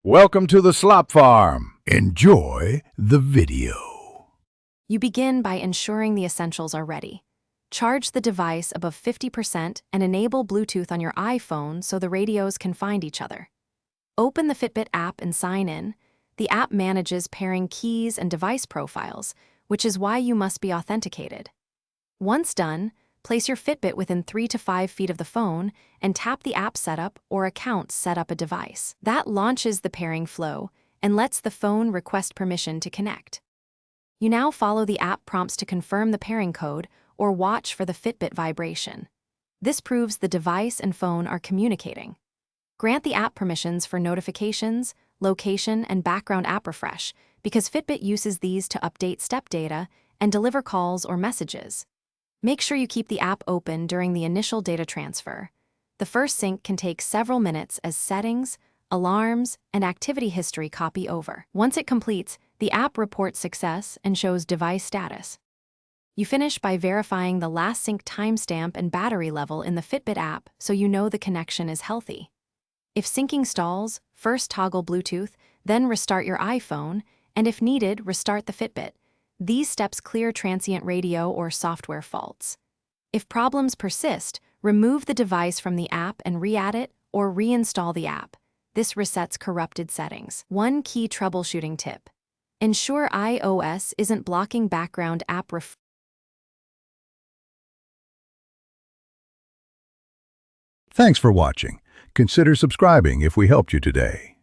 Welcome to the Slop Farm. Enjoy the video. You begin by ensuring the essentials are ready. Charge the device above 50% and enable Bluetooth on your iPhone so the radios can find each other. Open the Fitbit app and sign in. The app manages pairing keys and device profiles, which is why you must be authenticated. Once done, place your Fitbit within 3 to 5 feet of the phone and tap the app setup or account set up a device. That launches the pairing flow and lets the phone request permission to connect. You now follow the app prompts to confirm the pairing code or watch for the Fitbit vibration. This proves the device and phone are communicating. Grant the app permissions for notifications, location, and background app refresh because Fitbit uses these to update step data and deliver calls or messages. Make sure you keep the app open during the initial data transfer. The first sync can take several minutes as settings, alarms, and activity history copy over. Once it completes, the app reports success and shows device status. You finish by verifying the last sync timestamp and battery level in the Fitbit app so you know the connection is healthy. If syncing stalls, first toggle Bluetooth, then restart your iPhone, and if needed, restart the Fitbit. These steps clear transient radio or software faults. If problems persist, remove the device from the app and re-add it or reinstall the app. This resets corrupted settings. One key troubleshooting tip: ensure iOS isn't blocking background app Thanks for watching. Consider subscribing if we helped you today.